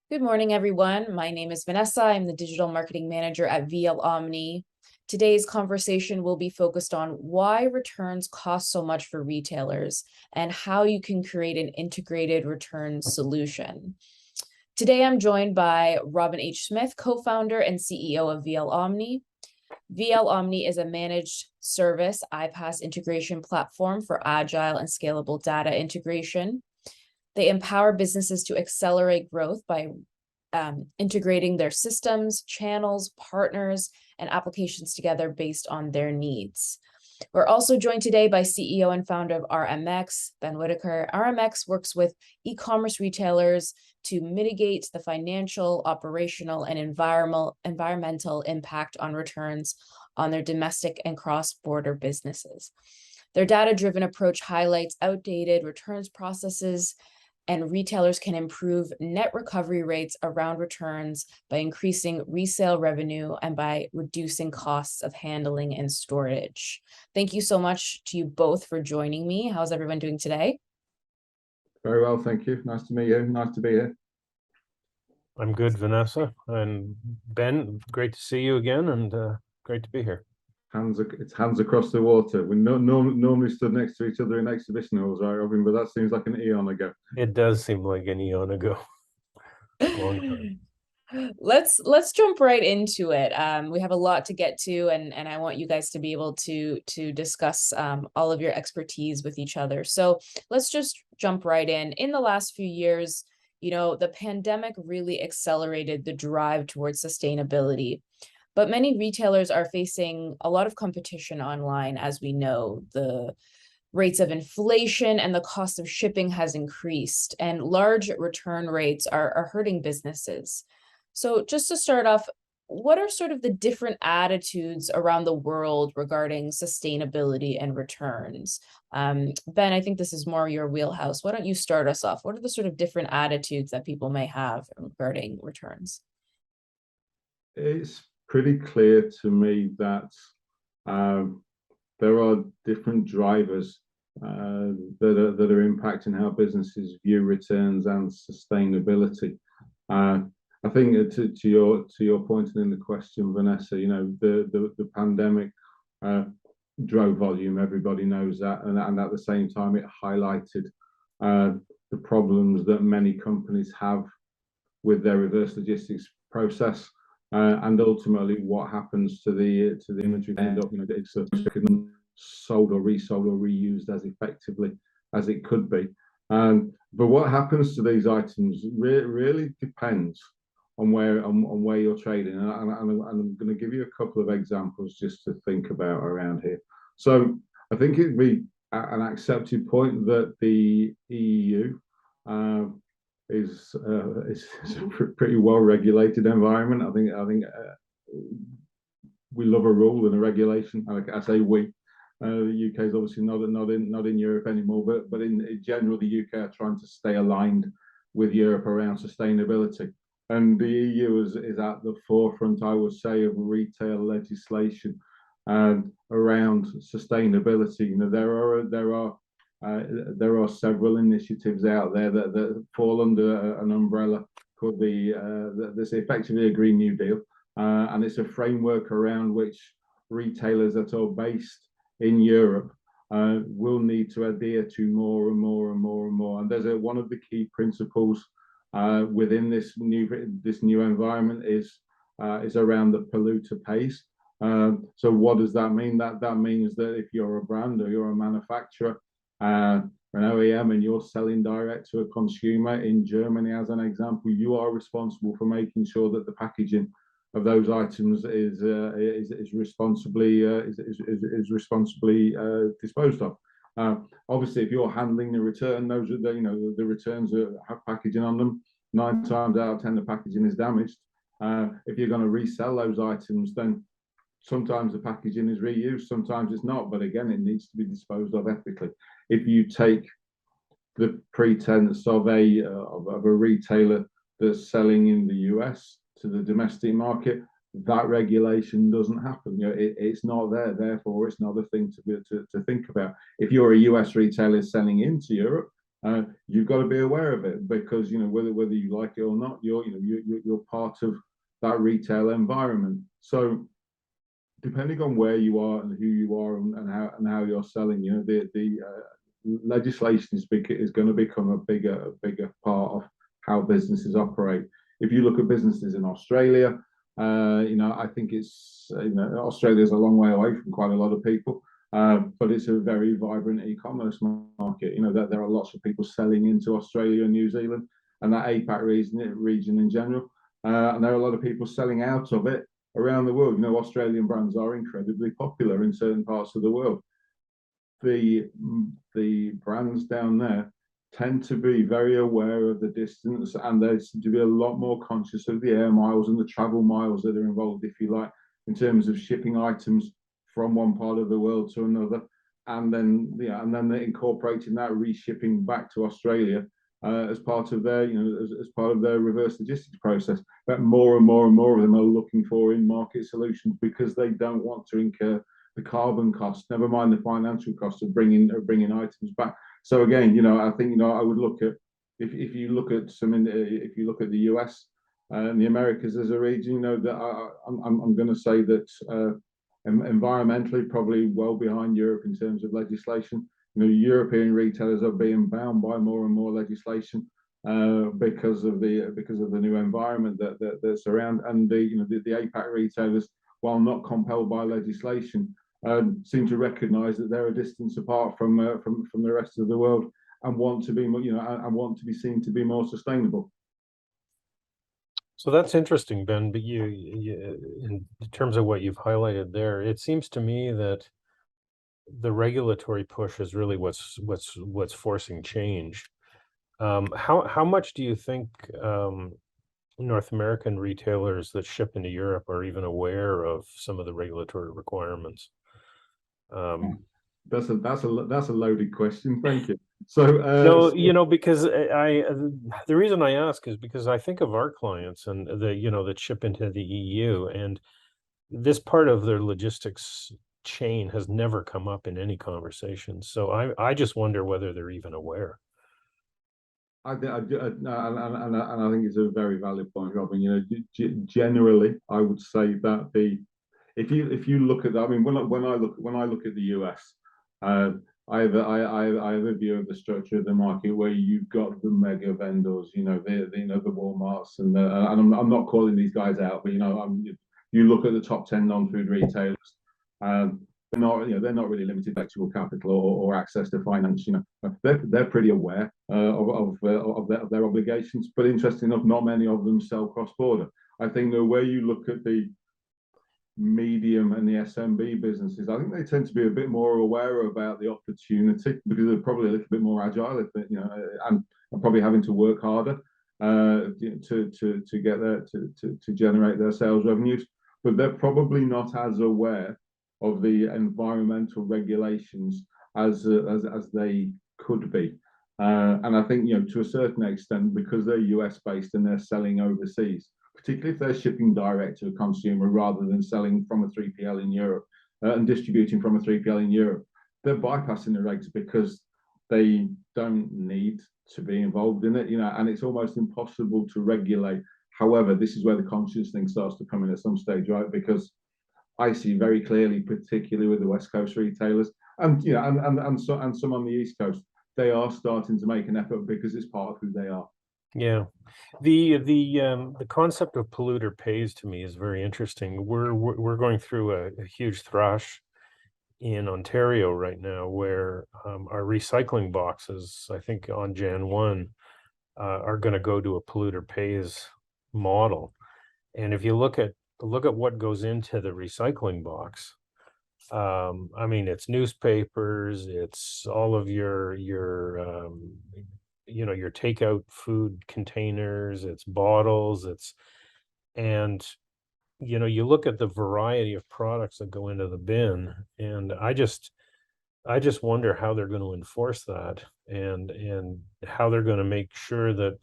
Good morning, everyone. My name is Vanessa. I'm the digital marketing manager at VL OMNI. Today's conversation will be focused on why returns cost so much for retailers and how you can create an integrated return solution. Today, I'm joined by Robin H. Smith, co-founder and CEO of VL OMNI. VL OMNI is a managed service iPaaS integration platform for agile and scalable data integration. They empower businesses to accelerate growth by integrating their systems, channels, partners, and applications together based on their needs. We're also joined today by CEO and founder of RMX, Ben Whitaker. RMX works with e-commerce retailers to mitigate the financial, operational, and environmental impact on returns on their domestic and cross-border businesses. Their data-driven approach highlights outdated returns processes, and retailers can improve net recovery rates around returns by increasing resale revenue and by reducing costs of handling and storage. Thank you so much to you both for joining me. How's everyone doing today? Very well, thank you. Nice to meet you. Nice to be here. I'm good, Vanessa. And Ben, great to see you again, and great to be here. It's hands across the water. We normally stood next to each other in exhibition halls, right, Robin? But that seems like an eon ago. It does seem like an eon ago. Long time. Let's jump right into it. We have a lot to get to, and I want you guys to be able to discuss all of your expertise with each other. So let's just jump right in. In the last few years, the pandemic really accelerated the drive towards sustainability. But many retailers are facing a lot of competition online. As we know, the rates of inflation and the cost of shipping has increased, and large return rates are hurting businesses. So just to start off, what are sort of the different attitudes around the world regarding sustainability and returns? Ben, I think this is more your wheelhouse. Why don't you start us off? What are the sort of different attitudes that people may have regarding returns? It's pretty clear to me that there are different drivers that are impacting how businesses view returns and sustainability. I think to your point in the question, Vanessa, the pandemic drove volume. Everybody knows that, and at the same time, it highlighted the problems that many companies have with their reverse logistics process. And ultimately, what happens to the inventory end up, it's sold or resold or reused as effectively as it could be. But what happens to these items really depends on where you're trading. And I'm going to give you a couple of examples just to think about around here. So I think it'd be an accepted point that the EU is a pretty well regulated environment. I think we love a rule and a regulation. I say we. The UK is obviously not in Europe anymore, but in general, the UK are trying to stay aligned with Europe around sustainability. And the EU is at the forefront, I would say, of retail legislation around sustainability. There are several initiatives out there that fall under an umbrella called this effectively a Green New Deal, and it's a framework around which retailers that are based in Europe will need to adhere to more and more and more and more. And there's one of the key principles within this new environment is around the polluter pays. So what does that mean? That means that if you're a brand or you're a manufacturer, an OEM, and you're selling direct to a consumer in Germany, as an example, you are responsible for making sure that the packaging of those items is responsibly disposed of. Obviously, if you're handling the return, those are the returns have packaging on them. 9 times out of 10, the packaging is damaged. If you're going to resell those items, then sometimes the packaging is reused, sometimes it's not. But again, it needs to be disposed of ethically. If you take the pretense of a retailer that's selling in the US to the domestic market, that regulation doesn't happen. It's not there. Therefore, it's not a thing to think about. If you're a US retailer selling into Europe, you've got to be aware of it, because whether you like it or not, you're part of that retail environment. So depending on where you are and who you are, and how you're selling, the legislation is going to become a bigger part of how businesses operate. If you look at businesses in Australia, I think it's Australia's a long way away from quite a lot of people, but it's a very vibrant e-commerce market. That there are lots of people selling into Australia and New Zealand and that APAC region in general, and there are a lot of people selling out of it around the world. Australian brands are incredibly popular in certain parts of the world. The brands down there tend to be very aware of the distance, and they seem to be a lot more conscious of the air miles and the travel miles that are involved, if you like, in terms of shipping items from one part of the world to another, and then they're incorporating that reshipping back to Australia as part of their as part of their reverse logistics process. That more and more of them are looking for in-market solutions, because they don't want to incur the carbon cost, never mind the financial cost of bringing items back. So again, I think I would look at, if you look at the US and the Americas as a region, that I'm going to say that environmentally probably well behind Europe in terms of legislation. European retailers are being bound by more and more legislation because of the new environment that's around, and the APAC retailers, while not compelled by legislation, seem to recognise that they're a distance apart from the rest of the world, and want to be seen to be more sustainable. So that's interesting, Ben. But you, in terms of what you've highlighted there, it seems to me that the regulatory push is really what's forcing change. How much do you think North American retailers that ship into Europe are even aware of some of the regulatory requirements? That's a loaded question. Thank you. So no, because the reason I ask is because I think of our clients and that ship into the EU, and this part of their logistics chain has never come up in any conversation. So I just wonder whether they're even aware. And I think it's a very valid point, Robin. Generally, I would say that if you look at that, I mean, when I look at the US, I have a view of the structure of the market where you've got the mega vendors, the Walmarts, and I'm not calling these guys out, but you look at the top 10 non-food retailers. They're not really limited to actual capital or access to finance. They're pretty aware of their obligations, but interesting enough, not many of them sell cross border. I think the way you look at the medium and the SMB businesses, I think they tend to be a bit more aware about the opportunity, because they're probably a little bit more agile, and probably having to work harder to get there to generate their sales revenues, but they're probably not as aware of the environmental regulations as they could be. And I think to a certain extent, because they're US based and they're selling overseas, particularly if they're shipping direct to a consumer rather than selling from a 3PL in Europe and distributing from a 3PL in Europe, they're bypassing the regs because they don't need to be involved in it, and it's almost impossible to regulate. However, this is where the conscious thing starts to come in at some stage, right? Because I see very clearly, particularly with the West Coast retailers, and some on the East Coast, they are starting to make an effort because it's part of who they are. Yeah, the concept of polluter pays to me is very interesting. We're going through a huge thrash in Ontario right now, where our recycling boxes, I think on Jan 1, are going to go to a polluter pays model. And if you look at what goes into the recycling box, I mean, it's newspapers, it's all of your takeout food containers, it's bottles, and you look at the variety of products that go into the bin, and I just wonder how they're going to enforce that, and how they're going to make sure that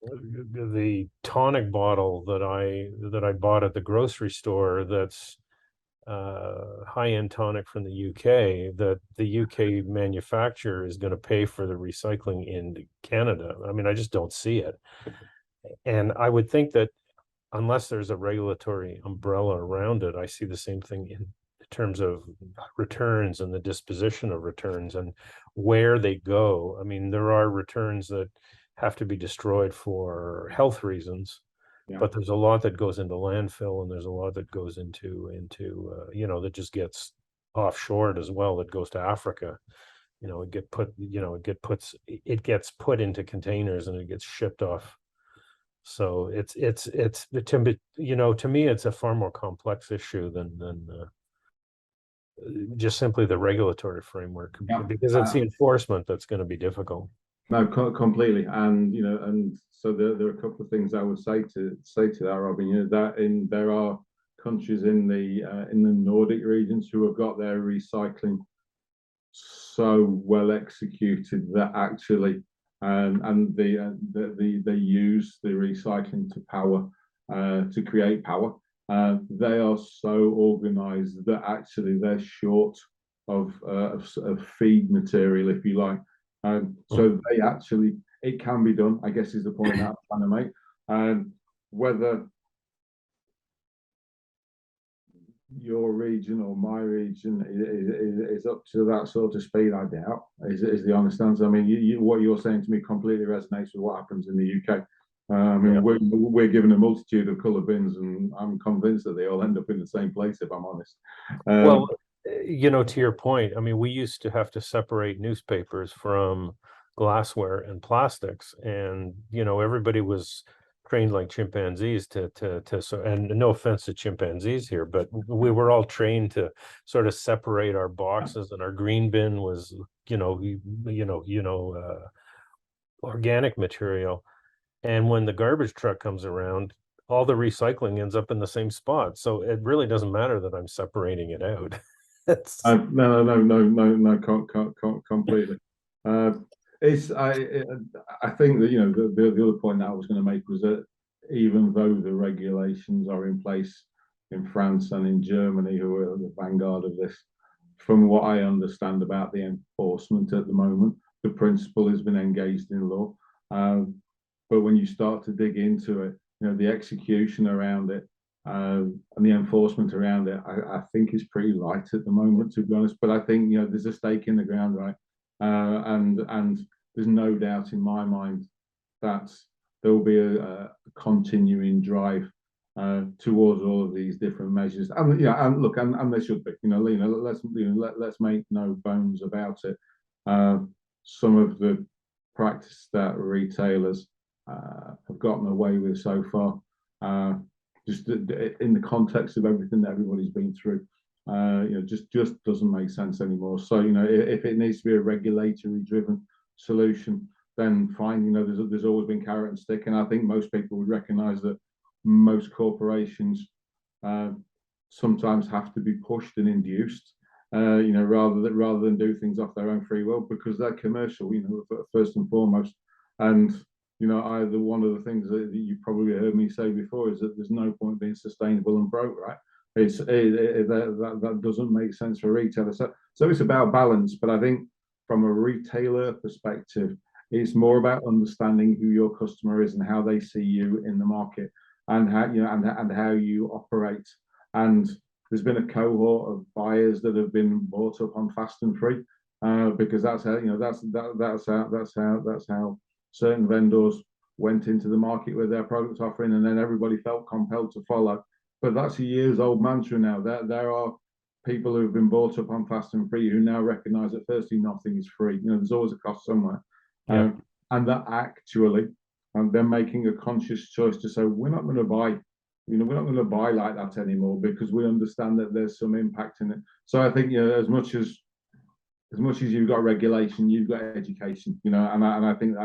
the tonic bottle that I bought at the grocery store, that's high-end tonic from the UK, that the UK manufacturer is going to pay for the recycling in Canada. I mean, I just don't see it. And I would think that unless there's a regulatory umbrella around it, I see the same thing in terms of returns and the disposition of returns and where they go. I mean, there are returns that have to be destroyed for health reasons, Yeah. but there's a lot that goes into landfill, and there's a lot that goes into you know, that just gets offshored as well, that goes to Africa. You know, it gets put into containers and it gets shipped off. So it's to me, you know, to me, it's a far more complex issue than just simply the regulatory framework, Yeah. because it's the enforcement that's going to be difficult. No, completely, and you know, and so there are a couple of things I would say to that, Robin. You know, that there are countries in the Nordic regions who have got their recycling so well executed that actually, and they use the recycling to power, to create power. They are so organized that actually they're short of feed material, if you like. So they actually, it can be done, I guess, is the point that I'm trying to make. Whether your region or my region is up to that sort of speed, I doubt, is the honest answer. I mean, what you're saying to me completely resonates with what happens in the UK. I mean, we're given a multitude of colour bins, and I'm convinced that they all end up in the same place, if I'm honest. Well, you know, to your point, I mean, we used to have to separate newspapers from glassware and plastics, and you know, everybody was trained like chimpanzees so, and no offense to chimpanzees here, but we were all trained to sort of separate our boxes, and our green bin was, organic material. And when the garbage truck comes around, all the recycling ends up in the same spot. So it really doesn't matter that I'm separating it out. No, completely. I think that, you know, the other point that I was going to make was that even though the regulations are in place in France and in Germany, who are the vanguard of this, from what I understand about the enforcement at the moment, the principle has been engaged in law. But when you start to dig into it, you know, the execution around it, and the enforcement around it, I think is pretty light at the moment, to be honest. But I think, you know, there's a stake in the ground, right? And there's no doubt in my mind that there will be a continuing drive towards all of these different measures. And yeah, and look, and there should be, let's make no bones about it. Some of the practice that retailers have gotten away with so far, just in the context of everything that everybody's been through, just doesn't make sense anymore. So, you know, if it needs to be a regulatory driven solution, then fine. You know, there's always been carrot and stick, and I think most people would recognise that most corporations sometimes have to be pushed and induced, rather than do things off their own free will, because they're commercial, you know, first and foremost. And you know, either one of the things that you probably heard me say before is that there's no point being sustainable and broke, right? That doesn't make sense for retailers. So it's about balance. But I think from a retailer perspective, it's more about understanding who your customer is and how they see you in the market, and how, you know, and how you operate. And there's been a cohort of buyers that have been bought up on fast and free, because that's how, you know, that's how certain vendors went into the market with their product offering, and then everybody felt compelled to follow. But that's a years old mantra now. There are people who have been bought up on fast and free who now recognise that firstly, nothing is free. You know, there's always a cost somewhere. Yeah. And that actually, they're making a conscious choice to say, we're not going to buy, you know, we're not going to buy like that anymore, because we understand that there's some impact in it. So I think, you know, as much as you've got regulation, you've got education, you know, and I think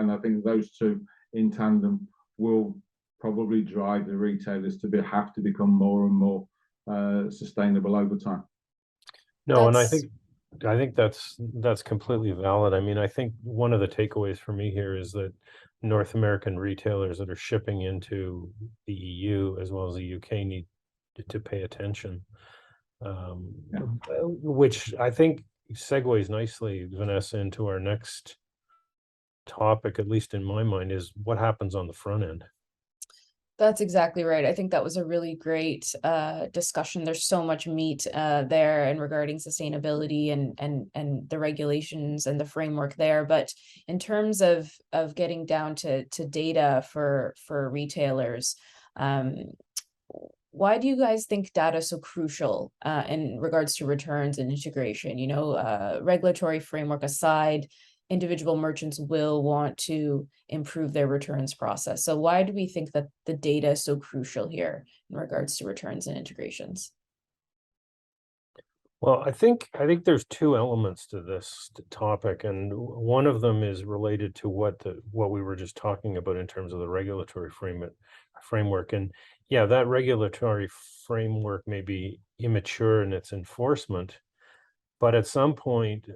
those two in tandem will probably drive the retailers to have to become more and more sustainable over time. No, and I think that's completely valid. I mean, I think one of the takeaways for me here is that North American retailers that are shipping into the EU as well as the UK need to pay attention. Yeah. which I think segues nicely, Vanessa, into our next topic, at least in my mind, is what happens on the front end. That's exactly right. I think that was a really great discussion. There's so much meat there and regarding sustainability and the regulations and the framework there. But in terms of getting down to data for retailers, why do you guys think data is so crucial in regards to returns and integration? You know, regulatory framework aside, individual merchants will want to improve their returns process. So why do we think that the data is so crucial here in regards to returns and integrations? Well, I think there's two elements to this topic, and one of them is related to what we were just talking about in terms of the regulatory framework. And yeah, that regulatory framework may be immature in its enforcement, but at some point,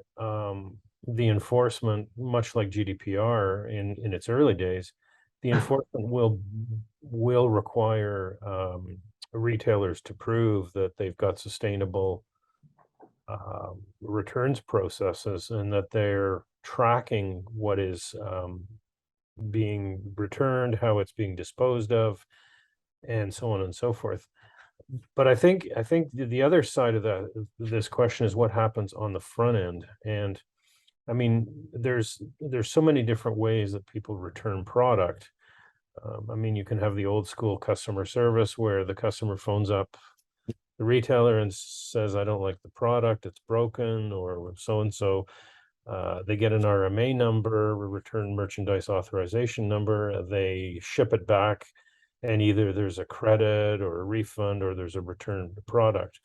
the enforcement, much like GDPR in its early days, the enforcement will require retailers to prove that they've got sustainable returns processes and that they're tracking what is being returned, how it's being disposed of, and so on and so forth. But I think the other side of this question is what happens on the front end. And I mean, there's so many different ways that people return product. I mean, you can have the old school customer service where the customer phones up the retailer and says, I don't like the product, it's broken, or so and so. They get an RMA number, a return merchandise authorization number, they ship it back, and either there's a credit or a refund or there's a returned product.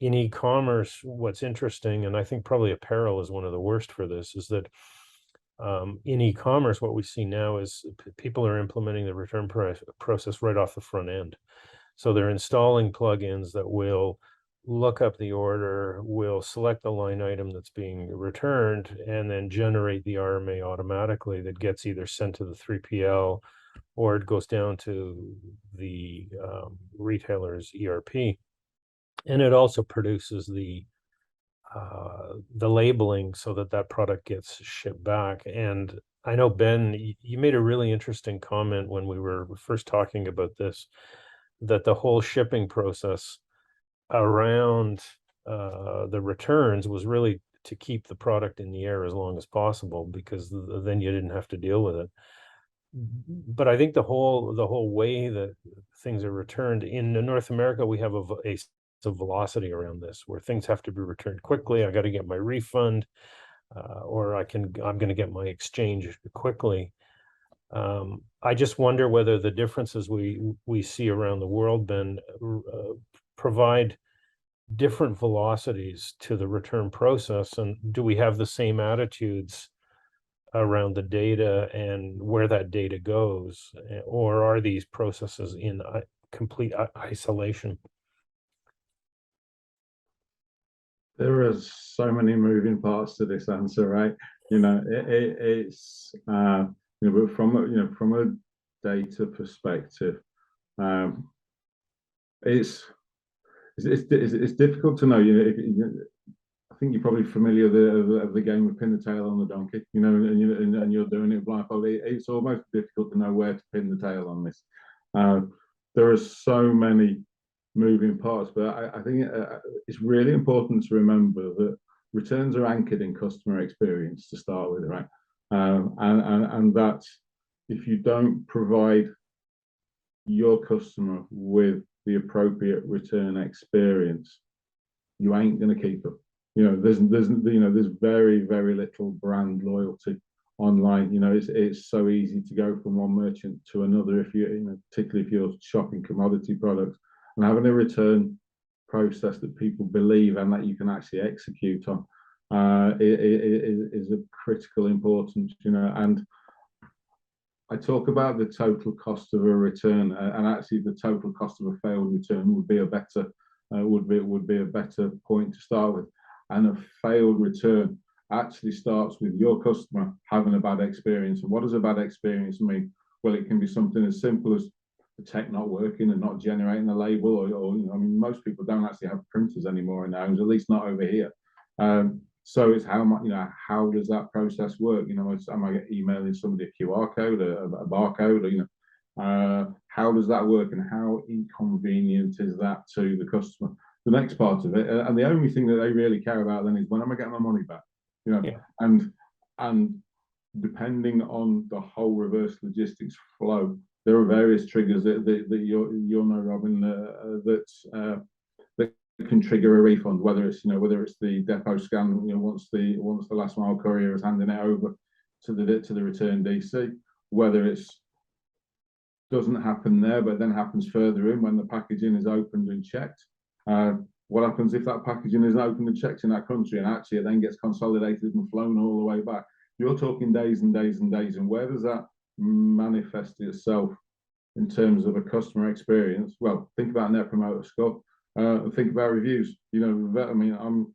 In e-commerce, what's interesting, and I think probably apparel is one of the worst for this, is that in e-commerce, what we see now is people are implementing the return process right off the front end. So they're installing plugins that will look up the order, will select the line item that's being returned, and then generate the RMA automatically that gets either sent to the 3PL or it goes down to the retailer's ERP. And it also produces the labeling so that product gets shipped back. And I know, Ben, you made a really interesting comment when we were first talking about this, that the whole shipping process around the returns was really to keep the product in the air as long as possible, because then you didn't have to deal with it. But I think the whole way that things are returned in North America, we have a velocity around this where things have to be returned quickly. I got to get my refund, or I'm going to get my exchange quickly. I just wonder whether the differences we see around the world, Ben, provide different velocities to the return process, and do we have the same attitudes around the data and where that data goes, or are these processes in complete isolation? There are so many moving parts to this answer, right? You know, it's you know, but from a data perspective, it's difficult to know. I think you're probably familiar of the game of pin the tail on the donkey, you know, and you're doing it blindfolded. It's almost difficult to know where to pin the tail on this. There are so many moving parts, but I think it's really important to remember that returns are anchored in customer experience to start with, right? And that if you don't provide your customer with the appropriate return experience, you ain't going to keep them. You know, there's very little brand loyalty online. You know, it's so easy to go from one merchant to another if particularly if you're shopping commodity products, and having a return process that people believe and that you can actually execute on is of critical importance. You know, and I talk about the total cost of a return, and actually the total cost of a failed return would be a better point to start with. And a failed return actually starts with your customer having a bad experience. And what does a bad experience mean? Well, it can be something as simple as the tech not working and not generating a label, or you know, I mean, most people don't actually have printers anymore in their homes, at least not over here. So it's how much, you know, how does that process work? You know, am I emailing somebody a QR code, a barcode, or, you know, how does that work, and how inconvenient is that to the customer? The next part of it, and the only thing that they really care about then is, when am I getting my money back? You know, Yeah. And depending on the whole reverse logistics flow, there are various triggers that you'll know, Robin, that can trigger a refund. Whether it's, you know, whether it's the depot scan, you know, once the last mile courier is handing it over to the return DC, whether it's doesn't happen there, but then happens further in when the packaging is opened and checked. What happens if that packaging isn't opened and checked in that country, and actually it then gets consolidated and flown all the way back? You're talking days and days and days. And where does that manifest itself in terms of a customer experience? Well, think about Net Promoter Score. Think about reviews. You know, I mean, I'm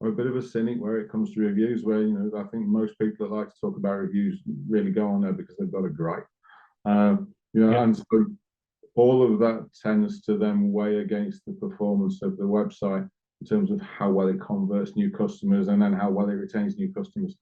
a bit of a cynic where it comes to reviews, where, you know, I think most people that like to talk about reviews really go on there because they've got a gripe. You know, Yeah. and so all of that tends to then weigh against the performance of the website in terms of how well it converts new customers, and then how well it retains new customers.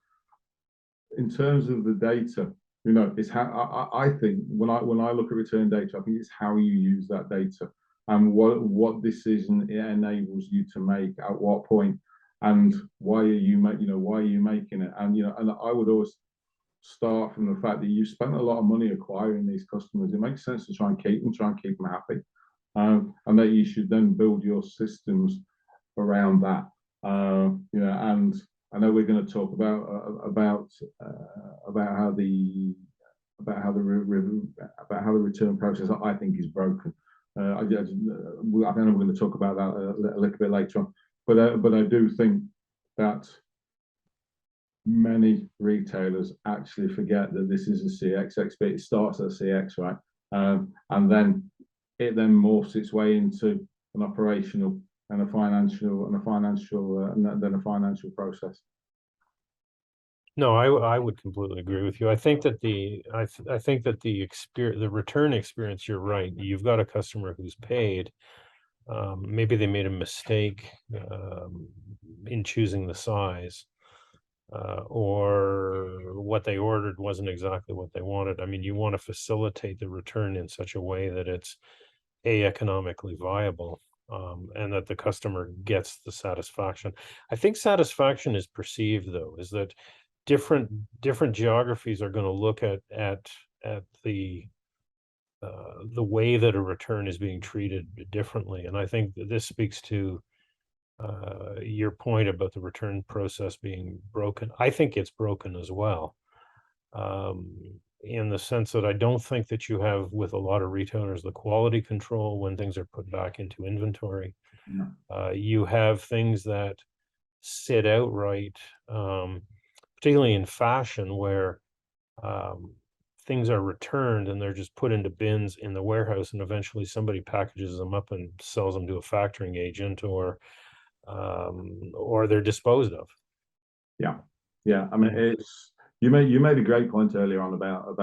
In terms of the data, you know, it's how I think when I look at return data, I think it's how you use that data, and what decision it enables you to make at what point, and why are you making it. And, you know, and I would always start from the fact that you spent a lot of money acquiring these customers. It makes sense to try and keep them happy, and that you should then build your systems around that. You know, and I know we're going to talk about how the return process, I think, is broken. I know we're going to talk about that a little bit later on, but I do think that many retailers actually forget that this is a CX experience. It starts at CX, right? And then it morphs its way into an operational and a financial process. No, I would completely agree with you. I think that I think that the return experience, you're right. You've got a customer who's paid. Maybe they made a mistake in choosing the size, or what they ordered wasn't exactly what they wanted. I mean, you want to facilitate the return in such a way that it's economically viable, and that the customer gets the satisfaction. I think satisfaction is perceived, though, is that different geographies are going to look at the way that a return is being treated differently. And I think that this speaks to your point about the return process being broken. I think it's broken as well, in the sense that I don't think that you have, with a lot of retailers, the quality control when things are put back into inventory. Yeah. You have things that sit outright, particularly in fashion, where things are returned and they're just put into bins in the warehouse, and eventually somebody packages them up and sells them to a factoring agent, or they're disposed of. Yeah, yeah. I mean, it's you made a great point earlier on about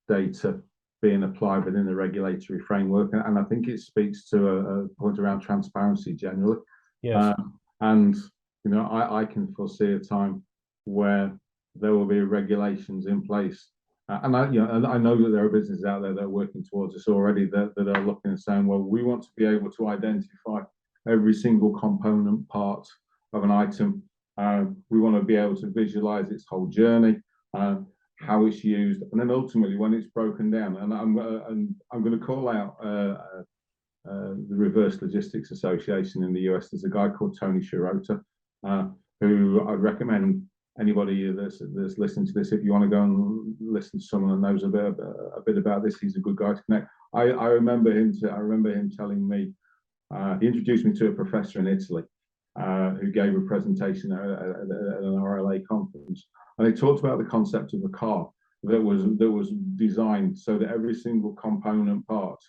data being applied within the regulatory framework, and I think it speaks to a point around transparency generally. Yes. And, you know, I can foresee a time where there will be regulations in place, and I know that there are businesses out there that are working towards this already, that are looking and saying, well, we want to be able to identify every single component part of an item. We want to be able to visualize its whole journey, how it's used, and then ultimately when it's broken down. And I'm going to call out the Reverse Logistics Association in the US. There's a guy called Tony Shirota, who I'd recommend anybody that's listening to this, if you want to go and listen to someone that knows a bit about this, he's a good guy to connect. I remember him telling me, he introduced me to a professor in Italy, who gave a presentation at an RLA conference, and he talked about the concept of a car that was designed so that every single component part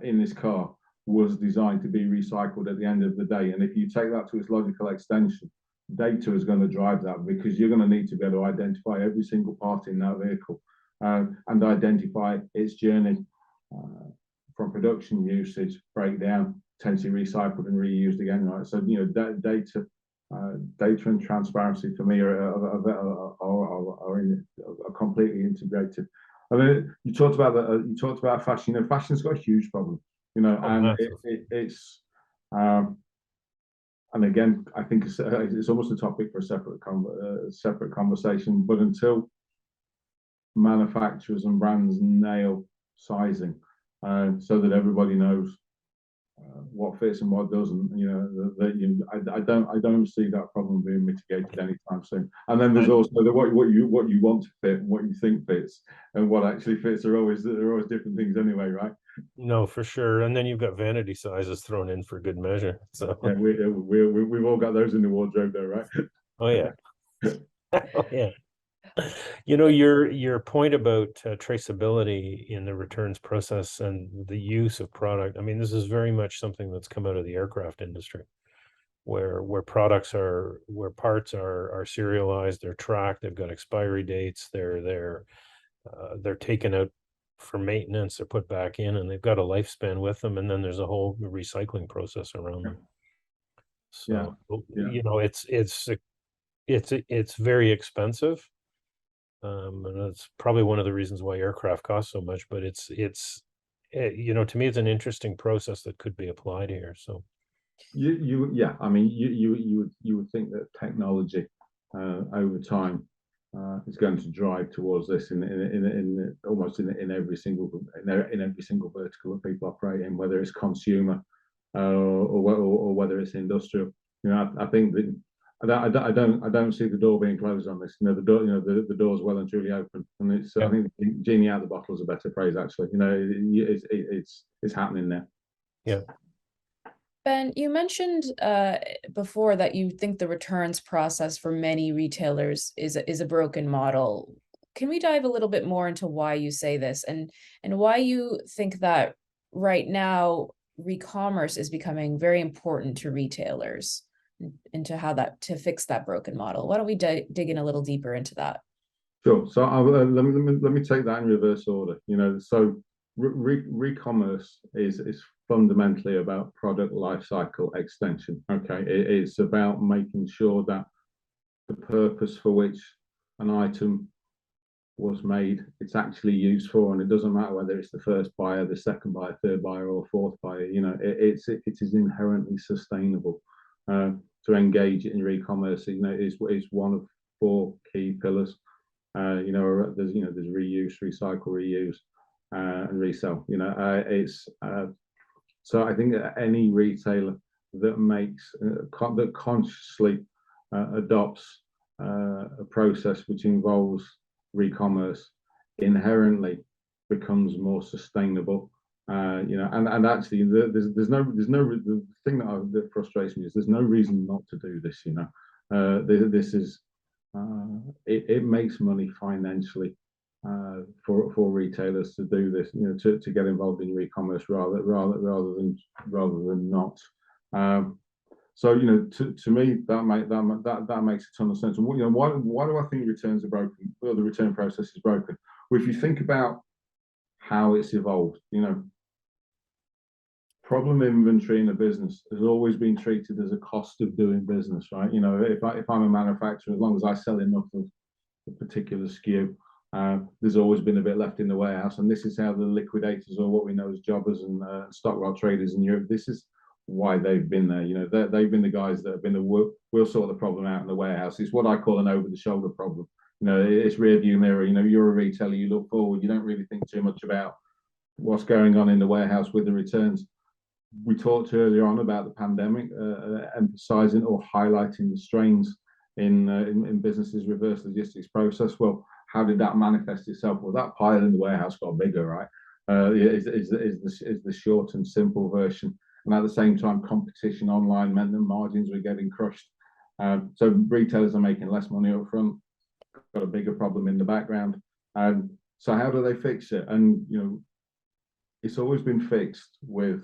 in this car was designed to be recycled at the end of the day. And if you take that to its logical extension, data is going to drive that, because you're going to need to be able to identify every single part in that vehicle and identify its journey from production, usage, breakdown, potentially recycled and reused again, right? So, data and transparency for me are completely integrated. I mean, you talked about you talked about fashion. Fashion's got a huge problem, and it's and again, I think it's almost a topic for a separate conversation. But until manufacturers and brands nail sizing, so that everybody knows what fits and what doesn't, I don't see that problem being mitigated anytime soon. And then there's also what you want to fit and what you think fits, and what actually fits are always different things anyway, right? No, for sure. And then you've got vanity sizes thrown in for good measure. So yeah, we've all got those in the wardrobe, though, right? Oh yeah. Oh yeah. Your point about traceability in the returns process and the use of product. I mean, this is very much something that's come out of the aircraft industry, where parts are serialized, they're tracked, they've got expiry dates, they're taken out for maintenance, they're put back in, and they've got a lifespan with them, and then there's a whole recycling process around them. So it's very expensive. And that's probably one of the reasons why aircraft cost so much, but to me, it's an interesting process that could be applied here. So I mean, you would think that technology over time is going to drive towards this in almost in every single vertical that people operate in, whether it's consumer or whether it's industrial. I think that I don't see the door being closed on this. The door's well and truly open, and it's I think genie out of the bottle is a better phrase, actually. It's happening now. Yeah. Ben, you mentioned before that you think the returns process for many retailers is a broken model. Can we dive a little bit more into why you say this, and why you think that right now re-commerce is becoming very important to retailers, into to fix that broken model? Why don't we dig in a little deeper into that? Sure. So let me take that in reverse order. So re-commerce is fundamentally about product lifecycle extension. Okay, it's about making sure that the purpose for which an item was made, it's actually used for, and it doesn't matter whether it's the first buyer, the second buyer, third buyer, or fourth buyer. It is inherently sustainable. To engage in re-commerce, is one of 4 key pillars. There's reuse, recycle, reuse, and resell. So I think that any retailer that consciously adopts a process which involves re-commerce inherently becomes more sustainable. And actually, there's no the thing that frustrates me is there's no reason not to do this. This is it makes money financially for retailers to do this, to get involved in re-commerce rather than not. So to me that makes a ton of sense. And why do I think returns are broken? Well, the return process is broken. Well, if you think about how it's evolved, problem inventory in a business has always been treated as a cost of doing business, right? If I'm a manufacturer, as long as I sell enough of a particular SKU, there's always been a bit left in the warehouse, and this is how the liquidators, or what we know as jobbers and stockyard traders in Europe, this is why they've been there. They've been the guys that have been we'll sort the problem out in the warehouse. It's what I call an over-the-shoulder problem. It's rear view mirror. You're a retailer, you look forward, you don't really think too much about what's going on in the warehouse with the returns. We talked earlier on about the pandemic, emphasizing or highlighting the strains in businesses' reverse logistics process. Well, how did that manifest itself? Well, that pile in the warehouse got bigger, right? Is the short and simple version. And at the same time, competition online meant that margins were getting crushed. So retailers are making less money up front, got a bigger problem in the background. So how do they fix it? And it's always been fixed with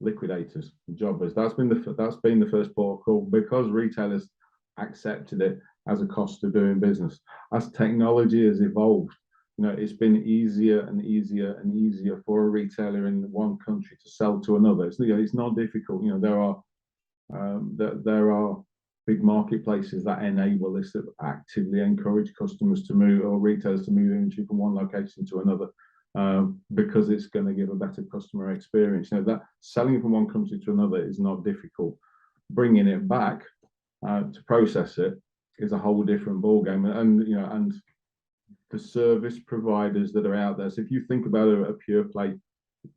liquidators, jobbers. That's been the first port of call, because retailers accepted it as a cost of doing business. As technology has evolved, You know, it's been easier and easier and easier for a retailer in one country to sell to another. It's, you know, it's not difficult. You know, there are big marketplaces that enable this, that actively encourage customers to move, or retailers to move inventory from one location to another, because it's going to give a better customer experience. You know, that selling from one country to another is not difficult. Bringing it back to process it is a whole different ballgame. And you know, and the service providers that are out there. So if you think about a pure play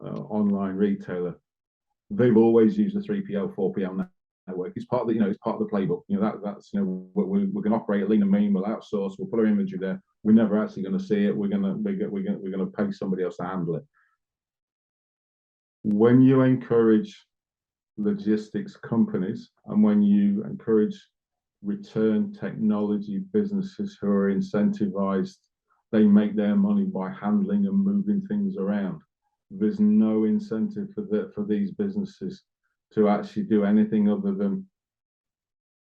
online retailer, they've always used a 3PL, 4PL network. It's part of the, you know, it's part of the playbook. You know, that's, you know, we're going to operate lean and mean. We'll outsource. We'll put our inventory there. We're never actually going to see it. We're going to pay somebody else to handle it. When you encourage logistics companies, and when you encourage return technology businesses who are incentivized, they make their money by handling and moving things around. There's no incentive for these businesses to actually do anything other than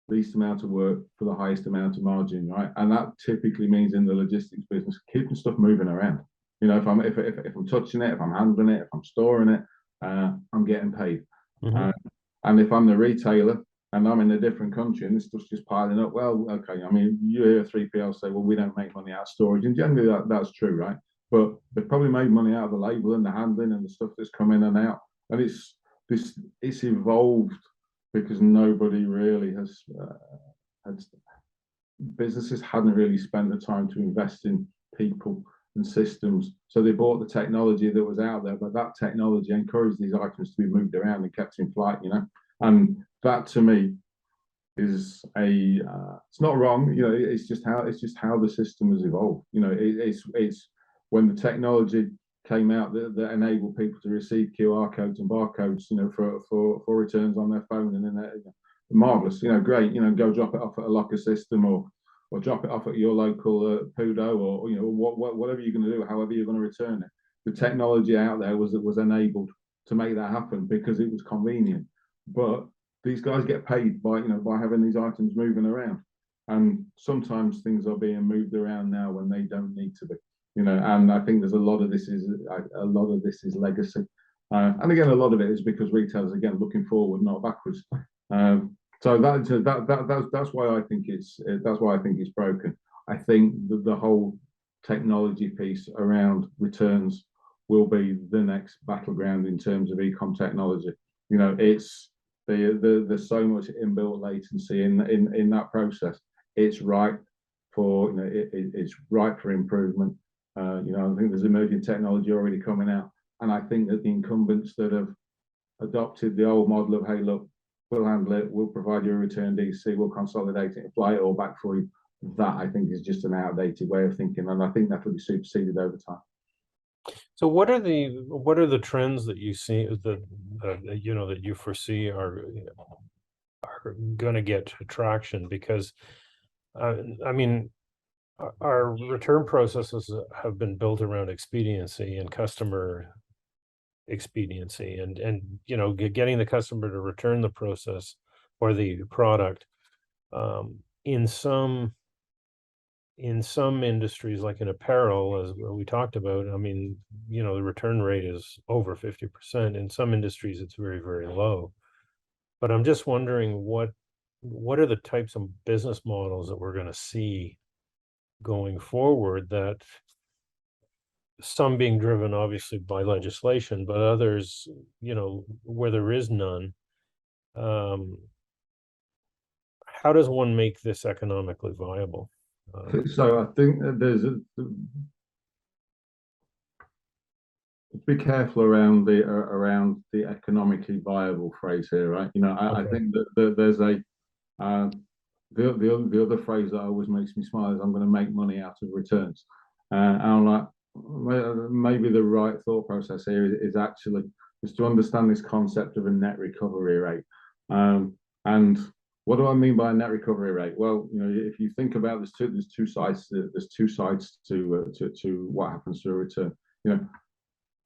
least amount of work for the highest amount of margin, right? And that typically means in the logistics business, keeping stuff moving around. You know, if I'm touching it, if I'm handling it, if I'm storing it, I'm getting paid. Mm-hmm. And if I'm the retailer and I'm in a different country and this stuff's just piling up, well, okay. I mean, you hear 3PL say, well, we don't make money out of storage, and generally that's true, right? But they've probably made money out of the label and the handling and the stuff that's come in and out. And it's evolved because nobody really has businesses hadn't really spent the time to invest in people and systems. So they bought the technology that was out there, but that technology encouraged these items to be moved around and kept in flight, you know. And that to me is it's not wrong, you know, it's just how the system has evolved. You know, it's when the technology came out that enabled people to receive QR codes and barcodes, you know, for returns on their phone, and then marvelous, you know, great, you know, go drop it off at a locker system, or drop it off at your local Pudo, or you know, whatever you're going to do, however you're going to return it. The technology out there was enabled to make that happen because it was convenient. But these guys get paid by, you know, by having these items moving around, and sometimes things are being moved around now when they don't need to be. You know, and I think there's a lot of this is legacy, and again, a lot of it is because retailers again looking forward, not backwards. So that's why I think it's broken. I think the whole technology piece around returns will be the next battleground in terms of e-com technology. You know, it's there's so much inbuilt latency in that process. It's ripe for, you know, it's ripe for improvement. You know, I think there's emerging technology already coming out, and I think that the incumbents that have adopted the old model of, hey, look, we'll handle it, we'll provide you a return DC, we'll consolidate it and fly it all back for you, that I think is just an outdated way of thinking, and I think that will be superseded over time. So what are the trends that you see that you know, that you foresee are going to get traction? Because I mean, our return processes have been built around expediency and customer expediency, and you know, getting the customer to return the process or the product. In some industries, like in apparel, as we talked about, I mean, you know, the return rate is over 50%. In some industries, it's very, very low. But I'm just wondering what are the types of business models that we're going to see going forward, that some being driven obviously by legislation, but others, you know, where there is none. How does one make this economically viable? So I think that be careful around the economically viable phrase here, right? You know, I think that there's a the other phrase that always makes me smile is, I'm going to make money out of returns, and I'm like, maybe the right thought process here is actually just to understand this concept of a net recovery rate. And what do I mean by a net recovery rate? Well, you know, if you think about there's two sides to what happens to a return. You know,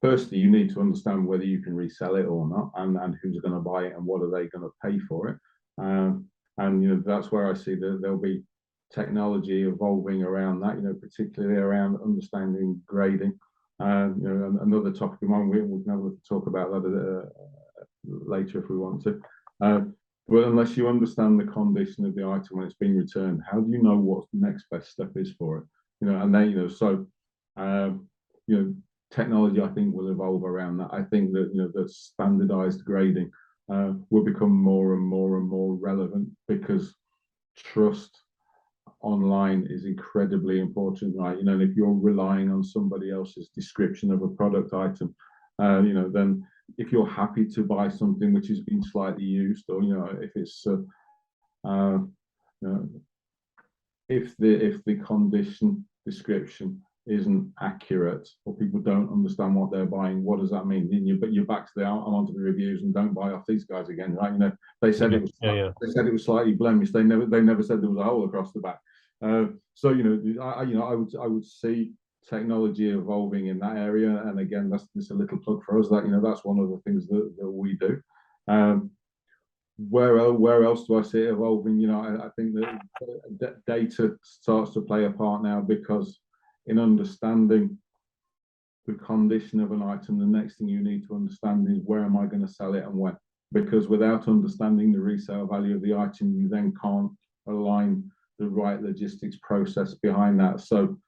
firstly, you need to understand whether you can resell it or not, and who's going to buy it, and what are they going to pay for it. And you know, that's where I see that there'll be technology evolving around that, particularly around understanding grading. Another topic of mine, we can have a talk about that later if we want to. But unless you understand the condition of the item when it's being returned, how do you know what the next best step is for it? And then, technology, I think, will evolve around that. I think that, the standardized grading will become more and more and more relevant, because trust online is incredibly important, right? And if you're relying on somebody else's description of a product item, then if you're happy to buy something which has been slightly used, or if it's if the condition description isn't accurate, or people don't understand what they're buying, what does that mean? But you're back to the I'm onto the reviews and don't buy off these guys again, right? They said it was they said it was slightly blemished. They never said there was a hole across the back. I would see technology evolving in that area. And again, that's just a little plug for us. That's one of the things that we do. Where else do I see it evolving? I think that data starts to play a part now, because in understanding the condition of an item, the next thing you need to understand is, where am I going to sell it and when? Because without understanding the resale value of the item, you then can't align the right logistics process behind that. So,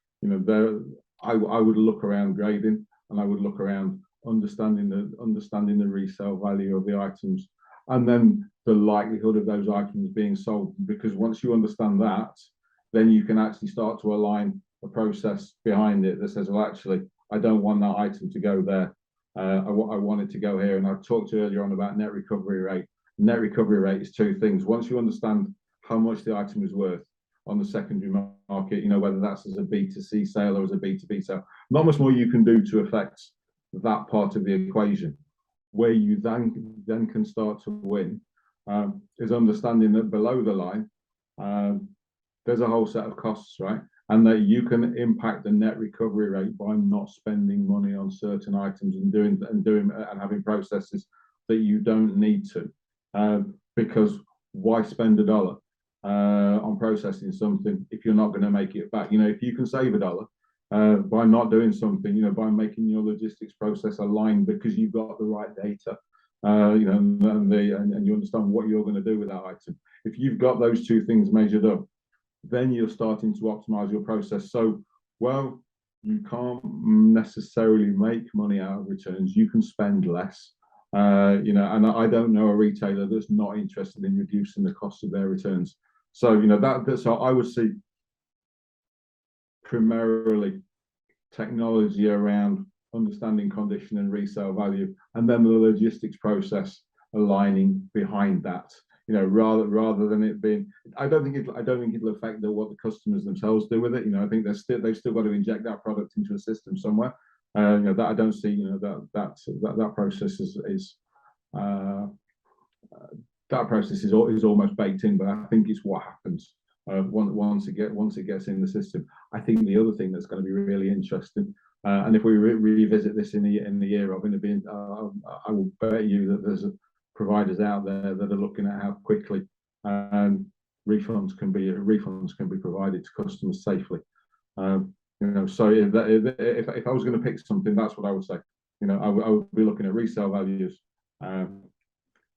I would look around grading, and I would look around understanding the resale value of the items, and then the likelihood of those items being sold. Because once you understand that, then you can actually start to align a process behind it that says, well, actually, I don't want that item to go there. I want it to go here. And I've talked earlier on about net recovery rate. Net recovery rate is two things. Once you understand how much the item is worth on the secondary market, whether that's as a B2C sale or as a B2B sale, not much more you can do to affect that part of the equation. Where you then can start to win is understanding that below the line, there's a whole set of costs, right? And that you can impact the net recovery rate by not spending money on certain items and having processes that you don't need to. Because why spend $1 on processing something if you're not going to make it back? If you can save $1 by not doing something, by making your logistics process aligned, because you've got the right data, and you understand what you're going to do with that item. If you've got those two things measured up, then you're starting to optimize your process. So, well, you can't necessarily make money out of returns. You can spend less, and I don't know a retailer that's not interested in reducing the cost of their returns. So, so I would see primarily technology around understanding condition and resale value, and then the logistics process aligning behind that. Rather than it being, I don't think it'll affect what the customers themselves do with it. I think they've still got to inject that product into a system somewhere. That I don't see. That process is almost baked in. But I think it's what happens once it gets in the system. I think the other thing that's going to be really interesting, and if we revisit this in the year of it, I will bet you that there's providers out there that are looking at how quickly refunds can be provided to customers safely. So if I was going to pick something, that's what I would say. I would be looking at resale values,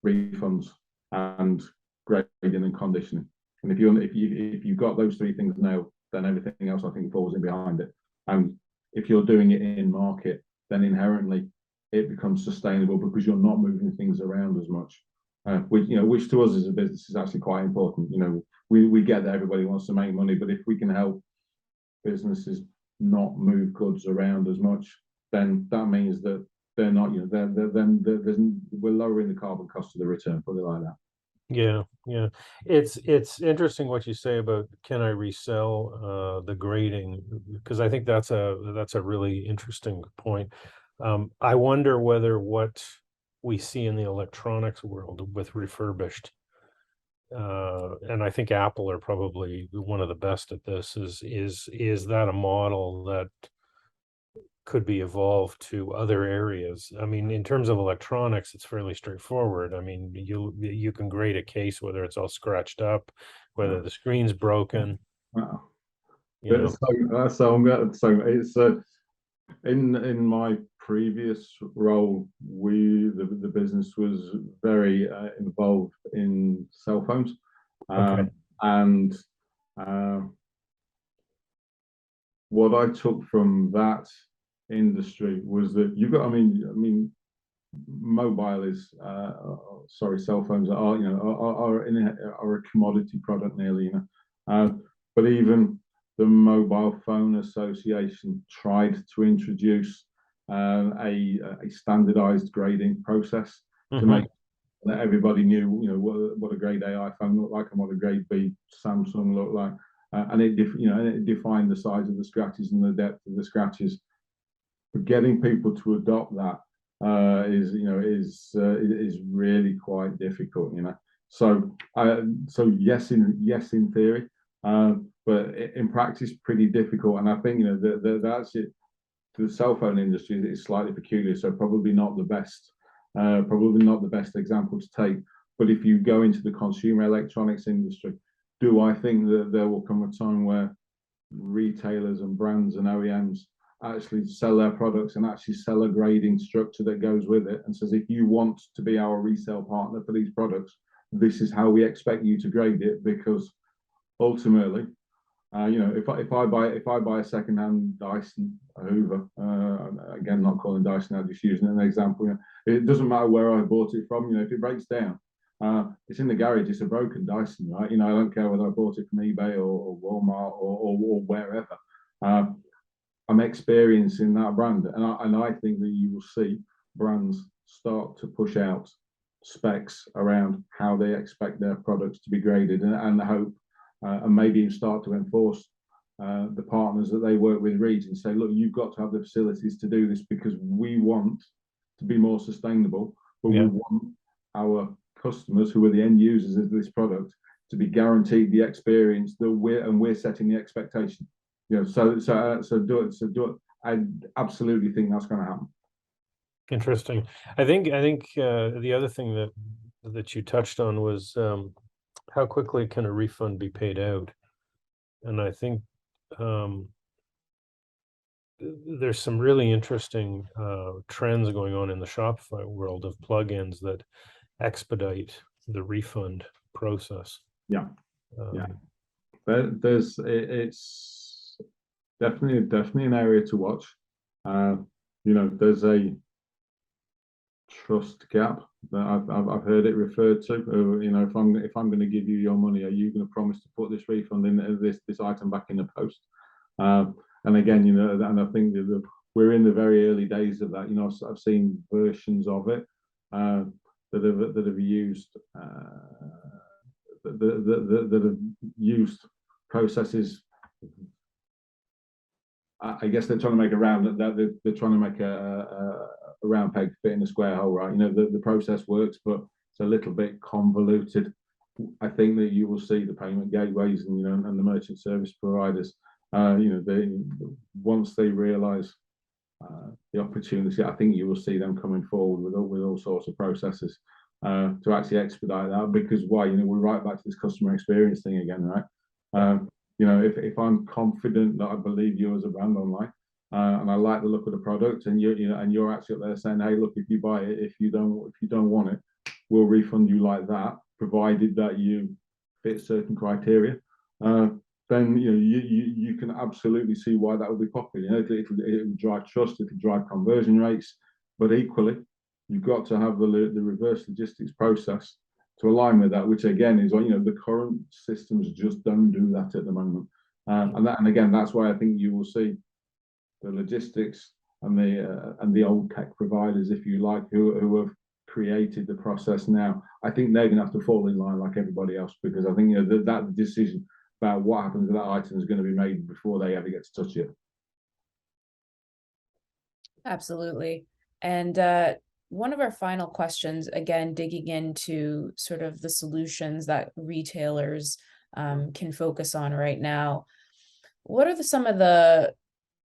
refunds, and grading and conditioning. And if you've got those three things now, then everything else I think falls in behind it. And if you're doing it in market, then inherently it becomes sustainable, because you're not moving things around as much, which to us as a business is actually quite important. We get that everybody wants to make money, but if we can help businesses not move goods around as much, then that means that they're not, we're lowering the carbon cost of the return, put it like that. Yeah. It's interesting what you say about, can I resell the grading, because I think that's a really interesting point. I wonder whether what we see in the electronics world with refurbished, and I think Apple are probably one of the best at this, is that a model that could be evolved to other areas? I mean, in terms of electronics, it's fairly straightforward. I mean, you can grade a case, whether it's all scratched up, whether the screen's broken. Uh, You know, so I'm going. So it's in my previous role, the business was very involved in cell phones, okay, and uh, what I took from that industry was that you've got. I mean, mobile is sorry, cell phones are are a commodity product nearly, but even the Mobile Phone Association tried to introduce a standardized grading process to make that everybody knew, what a grade A iPhone looked like and what a grade B Samsung looked like, and it defined the size of the scratches and the depth of the scratches. But getting people to adopt that is really quite difficult, So yes, in theory, but in practice, pretty difficult. And I think that's it. The cell phone industry is slightly peculiar, so probably not the best example to take. But if you go into the consumer electronics industry, do I think that there will come a time where retailers and brands and OEMs actually sell their products and actually sell a grading structure that goes with it and says, if you want to be our resale partner for these products, this is how we expect you to grade it? Because ultimately, if I buy a secondhand Dyson Hoover, again, not calling Dyson, I'm just using an example. It doesn't matter where I bought it from. If it breaks down, it's in the garage. It's a broken Dyson, right? I don't care whether I bought it from eBay or Walmart or wherever. I'm experiencing that brand, and I think that you will see brands start to push out specs around how they expect their products to be graded, and hope, and maybe even start to enforce the partners that they work with reads and say, look, you've got to have the facilities to do this because we want to be more sustainable, but we want our customers, who are the end users of this product, to be guaranteed the experience that we're setting the expectation. So do it. I absolutely think that's going to happen. interesting. I think the other thing that you touched on was how quickly can a refund be paid out, and I think there's some really interesting trends going on in the Shopify world of plugins that expedite the refund process. Yeah. It's definitely an area to watch. There's a trust gap that I've heard it referred to. If I'm going to give you your money, are you going to promise to put this refund in this item back in the post? And again, and I think that we're in the very early days of that. I've seen versions of it that have used that have used processes. I guess they're trying to make a round. They're trying to make a round peg fit in a square hole, right? The process works, but it's a little bit convoluted. I think that you will see the payment gateways and the merchant service providers. Once they realise the opportunity, I think you will see them coming forward with all sorts of processes to actually expedite that. Because why? We're right back to this customer experience thing again, right? If I'm confident that I believe you as a brand online, and I like the look of the product, and you're actually up there saying, hey, look, if you buy it, if you don't want it, we'll refund you like that, provided that you fit certain criteria. Then you can absolutely see why that would be popular. It would drive trust, it would drive conversion rates, but equally, you've got to have the reverse logistics process to align with that, which again is the current systems just don't do that at the moment. And again, that's why I think you will see the logistics and the old tech providers, if you like, who have created the process now. I think they're going to have to fall in line like everybody else, because I think that decision about what happens with that item is going to be made before they ever get to touch it. Absolutely. And one of our final questions, again, digging into sort of the solutions that retailers can focus on right now. What are some of the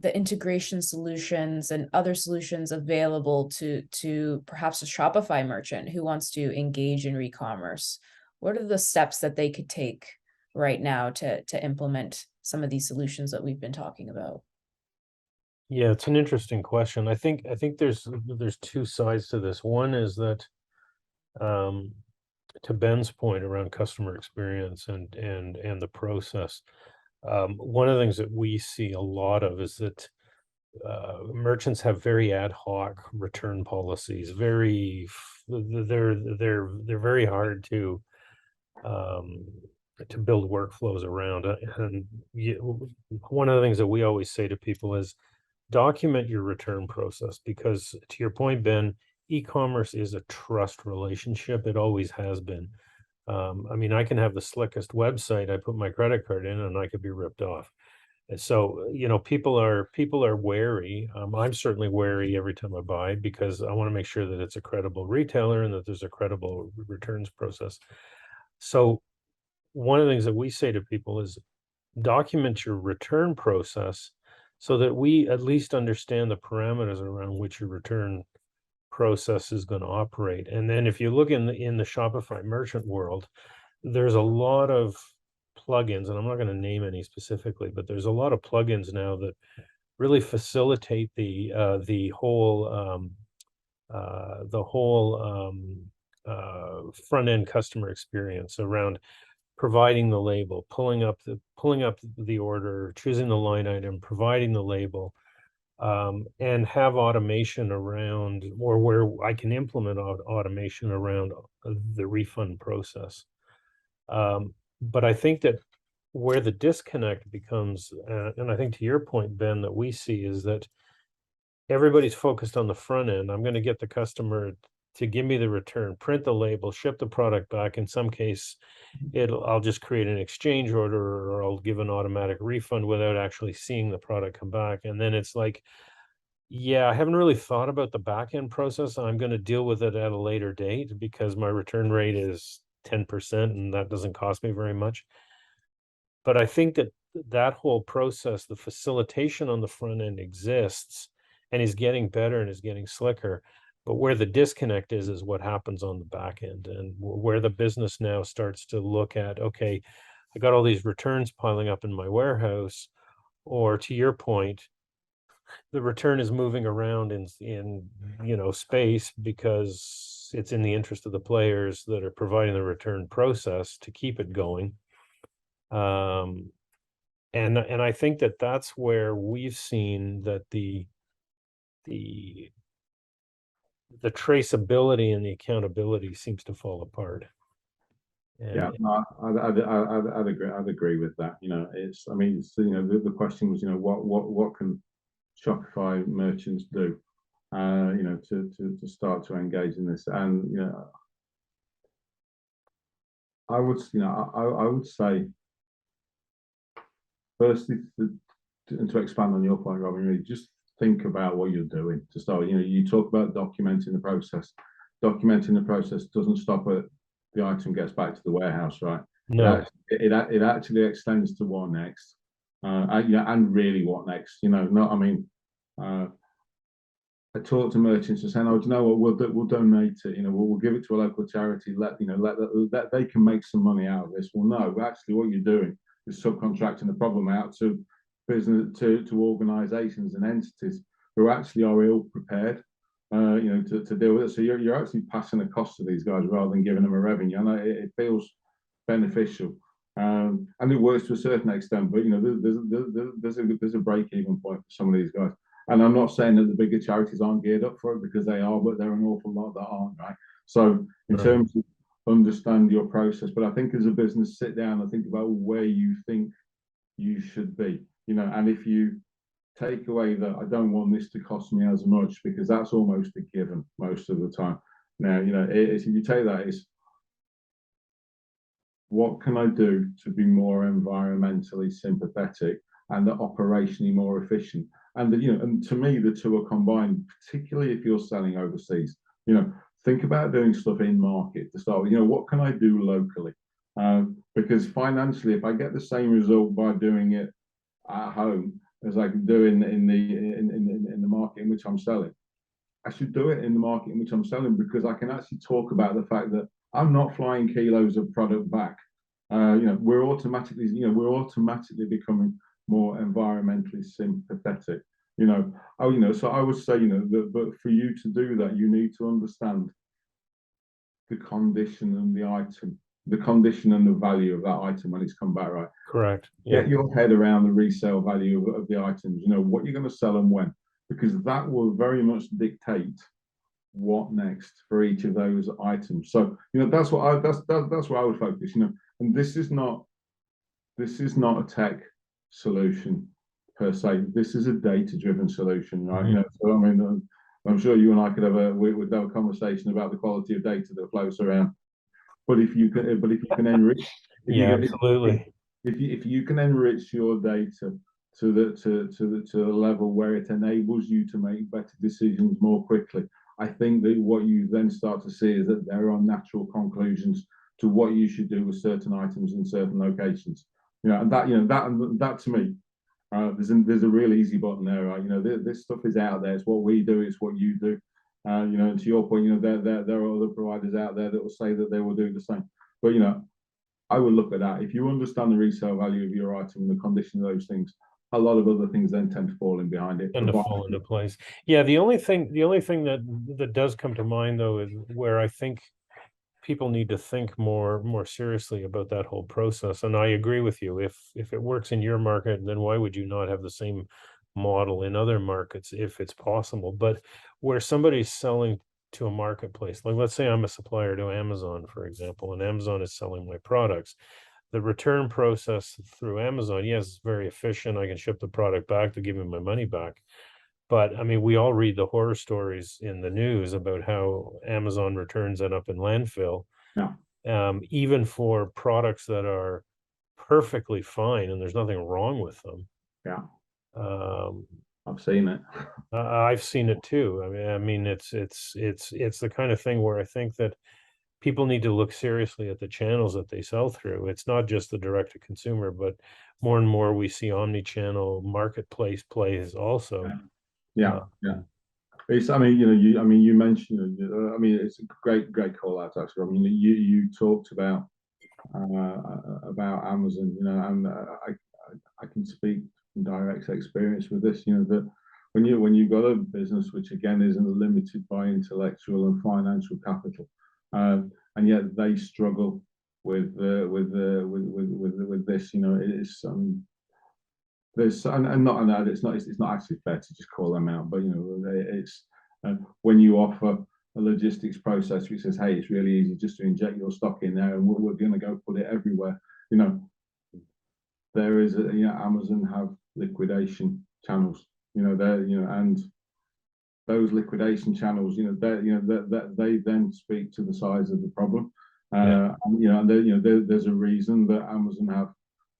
integration solutions and other solutions available to perhaps a Shopify merchant who wants to engage in e-commerce? What are the steps that they could take right now to implement some of these solutions that we've been talking about? Yeah, it's an interesting question. I think there's two sides to this. One is that um, to Ben's point around customer experience and the process. One of the things that we see a lot of is that merchants have very ad hoc return policies. They're very hard um, to build workflows around. And one of the things that we always say to people is document your return process, because to your point, Ben, e-commerce is a trust relationship. It always has been. I mean, I can have the slickest website. I put my credit card in and I could be ripped off. And so, people are wary. I'm certainly wary every time I buy, because I want to make sure that it's a credible retailer and that there's a credible returns process. So one of the things that we say to people is document your return process so that we at least understand the parameters around which your return process is going to operate. And then if you look in the Shopify merchant world, there's a lot of plugins, and I'm not going to name any specifically, but there's a lot of plugins now that really facilitate the whole front end customer experience around providing the label, pulling up the order, choosing the line item, providing the label, and have automation around, or where I can implement automation around the refund process. But I think that where the disconnect becomes, and I think to your point, Ben, that we see is that everybody's focused on the front end. I'm going to get the customer to give me the return, print the label, ship the product back. In some case, I'll just create an exchange order, or I'll give an automatic refund without actually seeing the product come back. And then it's like, yeah, I haven't really thought about the back end process. I'm going to deal with it at a later date because my return rate is 10% and that doesn't cost me very much. But I think that whole process, the facilitation on the front end exists and is getting better and is getting slicker. But where the disconnect is what happens on the back end, and where the business now starts to look at, okay, I got all these returns piling up in my warehouse, or to your point, the return is moving around in space because it's in the interest of the players that are providing the return process to keep it going. And I think that's where we've seen that the traceability and the accountability seems to fall apart. Yeah, no, I'd agree with that. I mean, the question was, what can Shopify merchants do, to start to engage in this? And I would say, firstly, to expand on your point, Robin, really just think about what you're doing to start. You talk about documenting the process. Documenting the process doesn't stop at the item gets back to the warehouse, right? No, it actually extends to what next, and really what next. I mean, I talk to merchants and saying, "Oh, do you know what? We'll donate it. We'll give it to a local charity. Let they can make some money out of this." Well, no, actually, what you're doing is subcontracting the problem out to business, to organisations and entities who actually are ill prepared, to deal with it. So you're actually passing a cost to these guys rather than giving them a revenue. I know it feels beneficial, and it works to a certain extent. But there's a break-even point for some of these guys. And I'm not saying that the bigger charities aren't geared up for it, because they are, but there are an awful lot that aren't, right? So in terms of understand your process, but I think as a business, sit down and think about where you think you should be, and if you take away that I don't want this to cost me as much, because that's almost a given most of the time. Now, if you take that, is what can I do to be more environmentally sympathetic and operationally more efficient? And and to me, the two are combined, particularly if you're selling overseas. Think about doing stuff in market to start with. What can I do locally? Because financially, if I get the same result by doing it at home as I can do in the market in which I'm selling, I should do it in the market in which I'm selling, because I can actually talk about the fact that I'm not flying kilos of product back we're automatically becoming more environmentally sympathetic. So I would say, but for you to do that, you need to understand the condition and the item, the condition and the value of that item when it's come back, right? Correct. Yeah. Get your head around the resale value of the items, what you're going to sell and when, because that will very much dictate what next for each of those items. So, that's what that's where I would focus, and this is not a tech solution per se. This is a data-driven solution, right? Mm-hmm. So I mean, I'm sure you and I could have a conversation about the quality of data that flows around. But if you can enrich, Absolutely. If you can enrich your data to the level where it enables you to make better decisions more quickly, I think that what you then start to see is that there are natural conclusions to what you should do with certain items in certain locations. And that to me, there's a real easy button there, right? This stuff is out there. It's what we do. It's what you do. And to your point, there are other providers out there that will say that they will do the same. But I would look at that. If you understand the resale value of your item and the condition of those things, a lot of other things then tend to fall in behind it. And to fall into place. Yeah, the only thing that does come to mind though is where I think people need to think more seriously about that whole process. And I agree with you. If it works in your market, then why would you not have the same model in other markets if it's possible? But where somebody's selling to a marketplace, like let's say I'm a supplier to Amazon, for example, and Amazon is selling my products. The return process through Amazon, yes, it's very efficient. I can ship the product back to give me my money back. But I mean, we all read the horror stories in the news about how Amazon returns end up in landfill. Yeah. Even for products that are perfectly fine and there's nothing wrong with them. Yeah. Um, I've seen it. I've seen it too. I mean, it's the kind of thing where I think that people need to look seriously at the channels that they sell through. It's not just the direct to consumer, but more and more we see omni-channel marketplace plays also. Yeah. I mean, you mentioned. I mean, it's a great call out actually. I mean, you talked about Amazon, and I can speak from direct experience with this. That when you've got a business which again isn't limited by intellectual and financial capital, and yet they struggle with this. It is there's and not and it's not actually fair to just call them out, but it's when you offer a logistics process which says, hey, it's really easy just to inject your stock in there and we're going to go put it everywhere. There is Amazon have liquidation channels, and those liquidation channels, they then speak to the size of the problem. There's a reason that Amazon have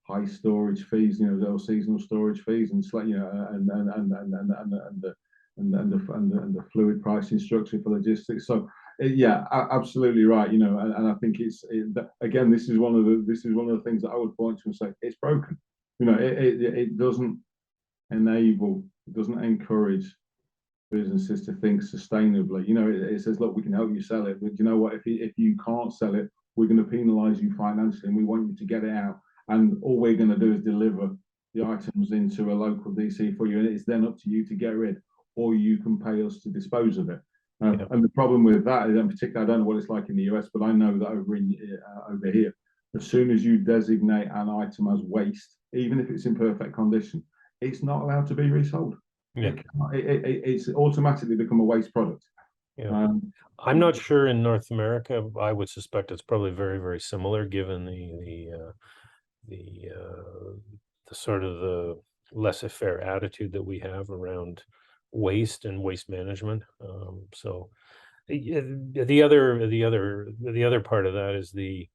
high storage fees, or seasonal storage fees, and the fluid pricing structure for logistics. So absolutely right. And I think again, this is one of the things that I would point to and say it's broken. It doesn't encourage businesses to think sustainably. It says, look, we can help you sell it, but you know what? If you can't sell it, we're going to penalize you financially, and we want you to get it out. And all we're going to do is deliver the items into a local DC for you, and it's then up to you to get rid, or you can pay us to dispose of it. And the problem with that is, in particular, I don't know what it's like in the US, but I know that over here, as soon as you designate an item as waste, even if it's in perfect condition, it's not allowed to be resold. Yeah. It's automatically become a waste product. Yeah. I'm not sure in North America. I would suspect it's probably very, very similar, given the sort of the laissez-faire attitude that we have around waste and waste management. So the other part of that is the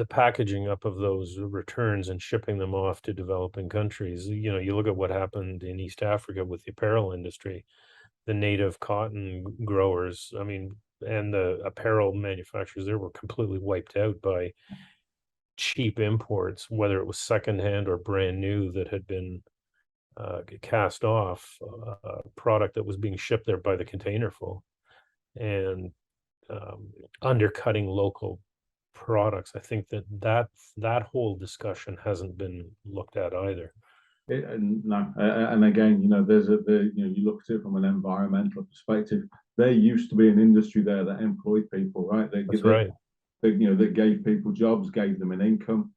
packaging up of those returns and shipping them off to developing countries. You look at what happened in East Africa with the apparel industry, the native cotton growers, I mean, and the apparel manufacturers, they were completely wiped out by cheap imports, whether it was secondhand or brand new that had been cast off, product that was being shipped there by the container full, and undercutting local products. I think that whole discussion hasn't been looked at either. No, and again, you look at it from an environmental perspective. There used to be an industry there that employed people, right? That's right. That gave people jobs, gave them an income,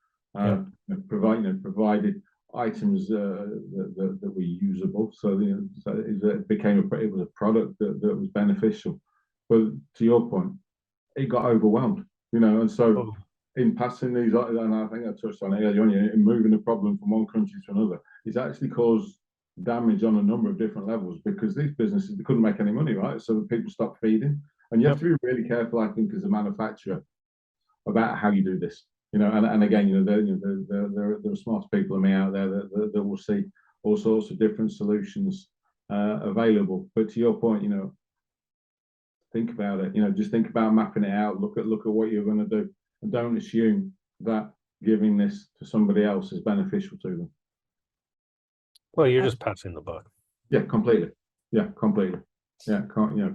provided items that were usable. So, it became it was a product that was beneficial. But to your point, it got overwhelmed, and so in passing these, and I think I touched on it earlier on, in moving the problem from one country to another, it's actually caused damage on a number of different levels, because these businesses, they couldn't make any money, right? So people stopped feeding, and you have to be really careful, I think, as a manufacturer about how you do this. And again, there are smart people in me out there that will see all sorts of different solutions available. But to your point, think about it. Just think about mapping it out. Look at what you're going to do, and don't assume that giving this to somebody else is beneficial to them. Well, you're just passing the buck. Yeah, completely. Yeah, completely. Yeah,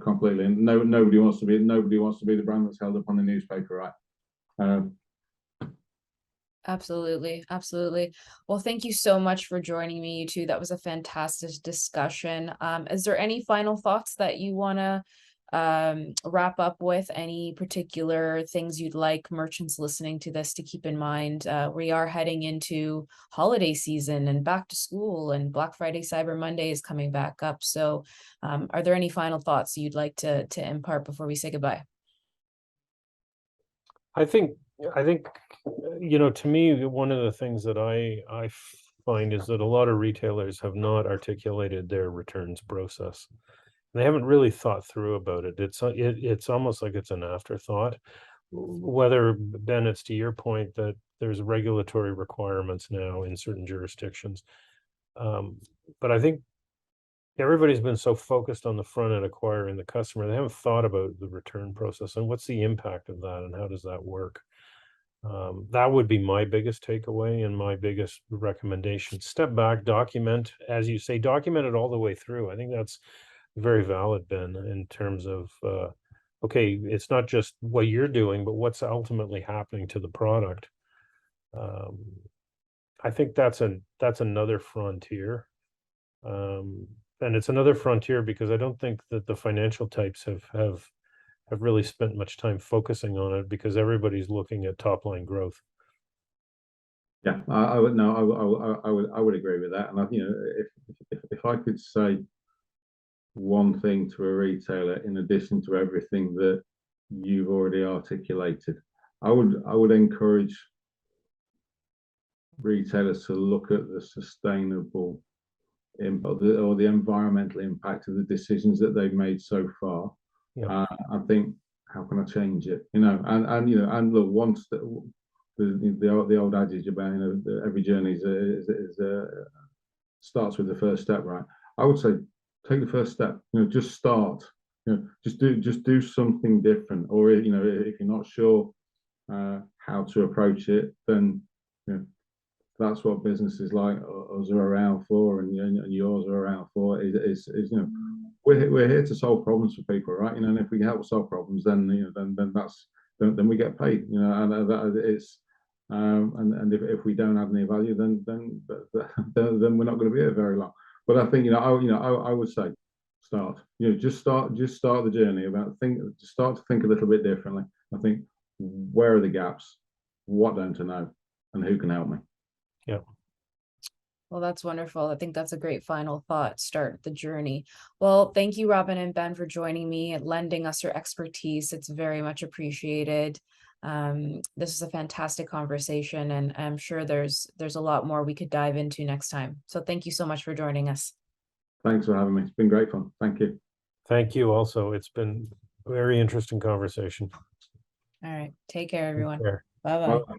completely. And nobody wants to be the brand that's held up on the newspaper, right? Absolutely. Well, thank you so much for joining me, you two. That was a fantastic discussion. Is there any final thoughts that you want to wrap up with? Any particular things you'd like merchants listening to this to keep in mind? We are heading into holiday season and back to school, and Black Friday, Cyber Monday is coming back up. So are there any final thoughts you'd like to impart before we say goodbye? I think, to me, one of the things that I find is that a lot of retailers have not articulated their returns process. They haven't really thought through about it. It's almost like it's an afterthought. Whether, Ben, it's to your point that there's regulatory requirements now in certain jurisdictions. But I think everybody's been so focused on the front end acquiring the customer, they haven't thought about the return process and what's the impact of that and how does that work. That would be my biggest takeaway and my biggest recommendation. Step back, document, as you say, document it all the way through. I think that's very valid, Ben, in terms of, okay, it's not just what you're doing, but what's ultimately happening to the product. I think that's another frontier. And it's another frontier because I don't think that the financial types have really spent much time focusing on it, because everybody's looking at top line growth. Yeah, I would agree with that. And if I could say one thing to a retailer in addition to everything that you've already articulated, I would encourage retailers to look at the sustainable impact or the environmental impact of the decisions that they've made so far. I think, how can I change it? And look, once the old adage about every journey starts with the first step, right? I would say take the first step. Just start. Just do something different. Or if you're not sure how to approach it, then that's what businesses like us are around for, and yours are around for. Is we're here to solve problems for people, right? And if we can help solve problems, then then we get paid. And that it's and if we don't add any value, then we're not going to be here very long. But I think I would say start. Just start the journey. Start to think a little bit differently. I think, where are the gaps? What don't I know? And who can help me? Yeah. Well, that's wonderful. I think that's a great final thought. Start the journey. Well, thank you, Robin and Ben, for joining me and lending us your expertise. It's very much appreciated. This is a fantastic conversation, and I'm sure there's a lot more we could dive into next time. So thank you so much for joining us. Thanks for having me. It's been great fun. Thank you. Thank you also. It's been a very interesting conversation. All right. Take care, everyone. Take care. Bye-bye. Bye.